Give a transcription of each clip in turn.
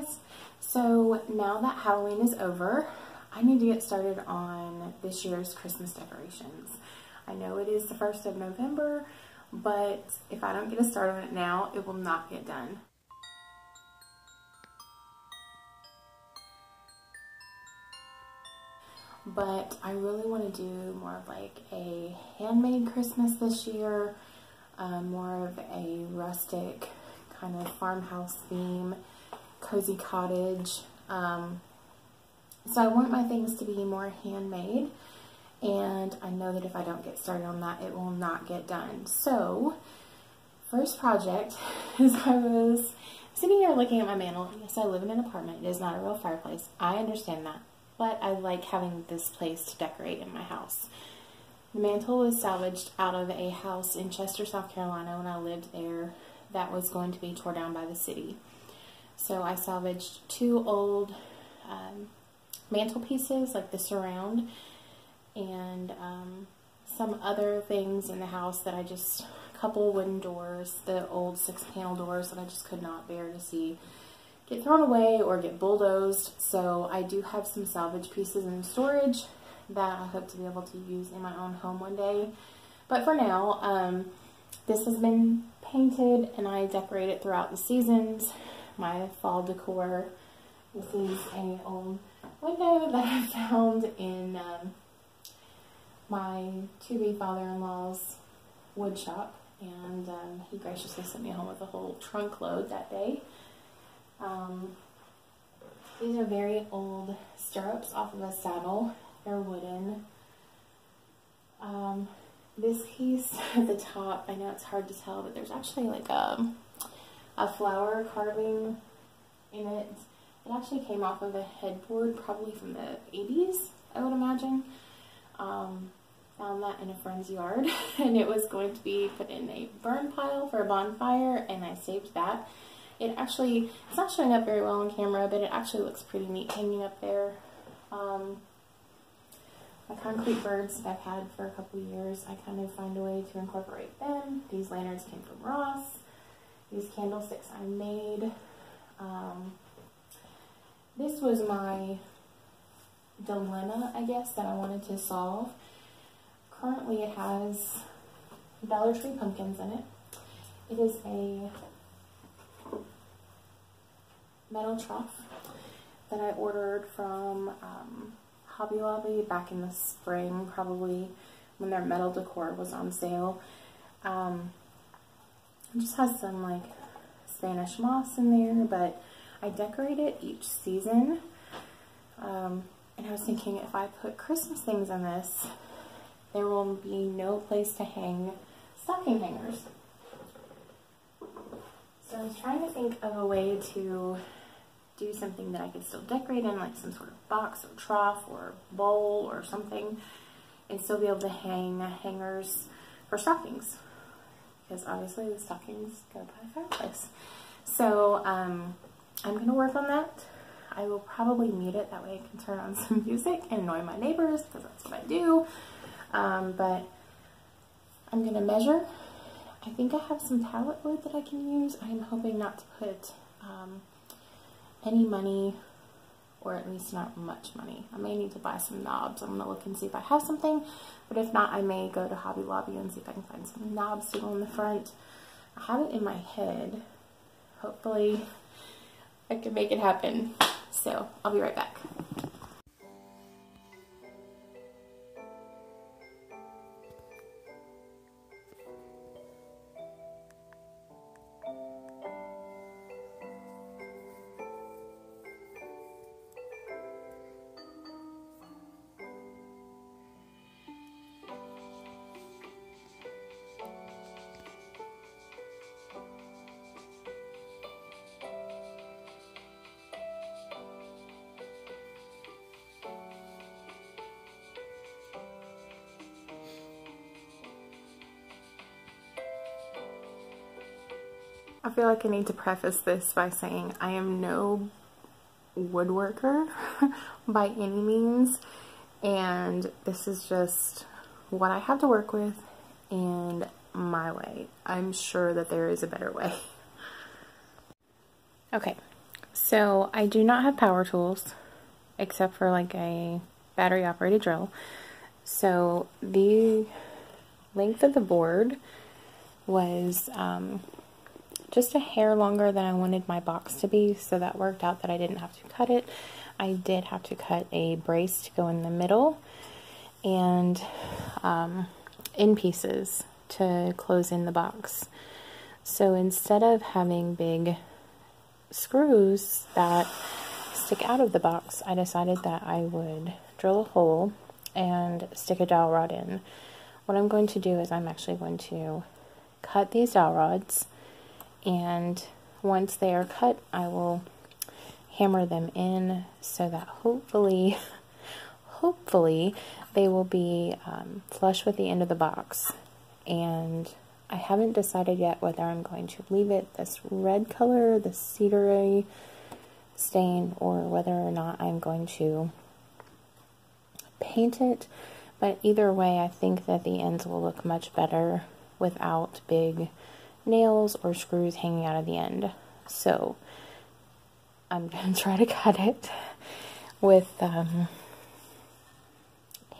guys. So now that Halloween is over, I need to get started on this year's Christmas decorations. I know it is the 1st of November, but if I don't get a start on it now, it will not get done. But I really want to do more of like a handmade Christmas this year, more of a rustic kind of farmhouse theme, cozy cottage. So I want my things to be more handmade, and I know that if I don't get started on that, it will not get done. So first project is I was sitting here looking at my mantle. Yes, I live in an apartment. It is not a real fireplace. I understand that. But I like having this place to decorate in my house. The mantle was salvaged out of a house in Chester, South Carolina when I lived there that was going to be torn down by the city. So I salvaged 2 old mantle pieces, like the surround, and some other things in the house that a couple wooden doors, the old 6-panel doors that I just could not bear to see get thrown away or get bulldozed. So I do have some salvage pieces in storage that I hope to be able to use in my own home one day. But for now, this has been painted and I decorate it throughout the seasons. My fall decor. This is an old window that I found in my to-be father-in-law's wood shop, and he graciously sent me home with a whole trunk load that day. These are very old stirrups off of a saddle. They're wooden. This piece at the top, I know it's hard to tell, but there's actually like a flower carving in it. It actually came off of a headboard, probably from the 80s, I would imagine. Found that in a friend's yard, and it was going to be put in a burn pile for a bonfire, and I saved that. It's not showing up very well on camera, but it actually looks pretty neat hanging up there. My concrete birds that I've had for a couple years, I kind of find a way to incorporate them. These lanterns came from Ross. These candlesticks I made. This was my dilemma, I guess, that I wanted to solve. Currently it has Dollar Tree pumpkins in it. It is a metal trough that I ordered from Hobby Lobby back in the spring, probably when their metal decor was on sale. It just has some like Spanish moss in there, but I decorate it each season. And I was thinking, if I put Christmas things in this, there will be no place to hang stocking hangers. So I was trying to think of a way to do something that I could still decorate in, like some sort of box or trough or bowl or something, and still be able to hang hangers for stockings, because obviously the stockings go by the fireplace. So I'm going to work on that. I will probably mute it, that way I can turn on some music and annoy my neighbors, because that's what I do. But I'm going to measure. I think I have some pallet wood that I can use. I'm hoping not to put any money, or at least not much money. I may need to buy some knobs. I'm going to look and see if I have something, but if not, I may go to Hobby Lobby and see if I can find some knobs to go in the front. I have it in my head. Hopefully I can make it happen. So I'll be right back. I feel like I need to preface this by saying I am no woodworker by any means, and this is just what I have to work with and my way. I'm sure that there is a better way. Okay, So I do not have power tools except for like a battery operated drill. So the length of the board was just a hair longer than I wanted my box to be, so that worked out that I didn't have to cut it. I did have to cut a brace to go in the middle and in pieces to close in the box. So instead of having big screws that stick out of the box, I decided that I would drill a hole and stick a dowel rod in. What I'm going to do is I'm actually going to cut these dowel rods, and once they are cut, I will hammer them in so that hopefully they will be flush with the end of the box. And I haven't decided yet whether I'm going to leave it this red color, the cedary stain, or whether or not I'm going to paint it. But either way, I think that the ends will look much better without big nails or screws hanging out of the end. So I'm going to try to cut it with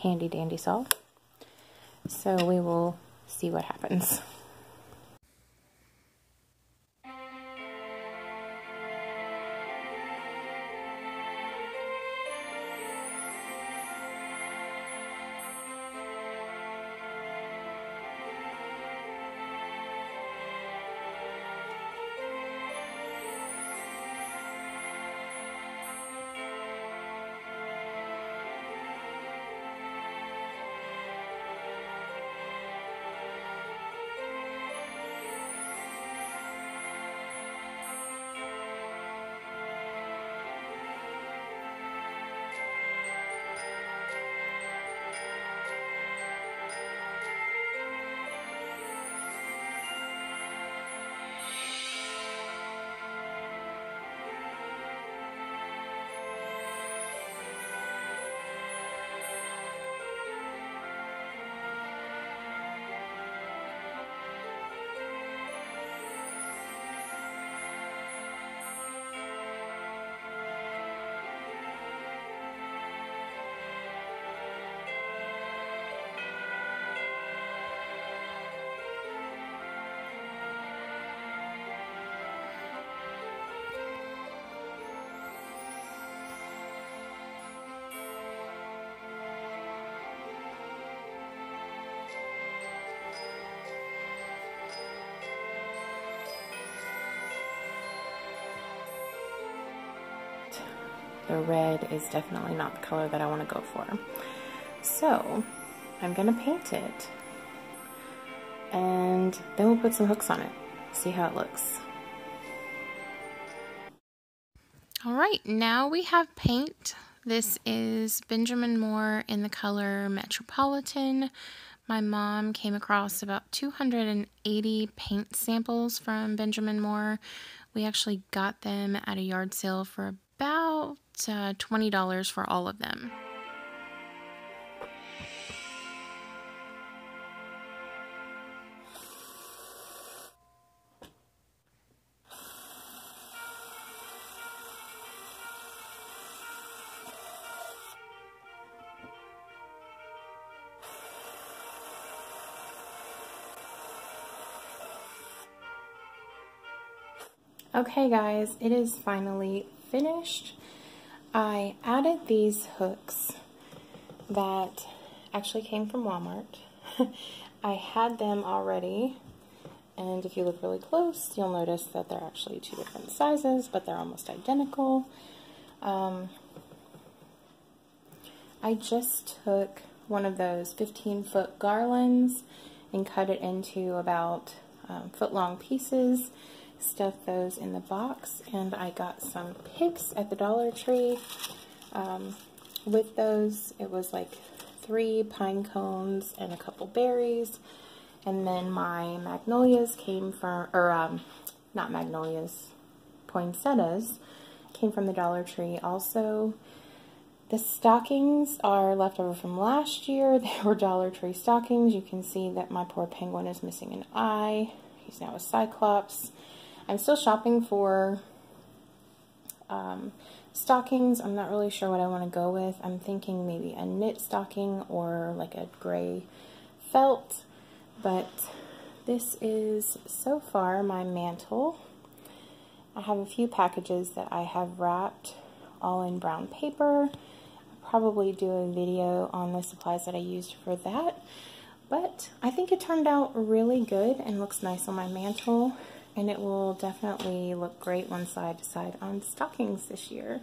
handy dandy saw. So we will see what happens. The red is definitely not the color that I want to go for. So I'm going to paint it, and then we'll put some hooks on it, see how it looks. Alright, now we have paint. This is Benjamin Moore in the color Metropolitan. My mom came across about 280 paint samples from Benjamin Moore. We actually got them at a yard sale for about $20 for all of them. Okay guys, it is finally finished. I added these hooks that actually came from Walmart. I had them already, and if you look really close, you'll notice that they're actually two different sizes, but they're almost identical. I just took one of those 15-foot garlands and cut it into about foot-long pieces. Stuffed those in the box, and I got some picks at the Dollar Tree. With those, it was like 3 pine cones and a couple berries, and then my magnolias came from, or not magnolias, poinsettias came from the Dollar Tree. Also, the stockings are left over from last year. They were Dollar Tree stockings. You can see that my poor penguin is missing an eye. He's now a cyclops. I'm still shopping for stockings. I'm not really sure what I want to go with. I'm thinking maybe a knit stocking or like a gray felt, but this is so far my mantle. I have a few packages that I have wrapped all in brown paper. I'll probably do a video on the supplies that I used for that, but I think it turned out really good and looks nice on my mantle, and it will definitely look great one side to side on stockings this year.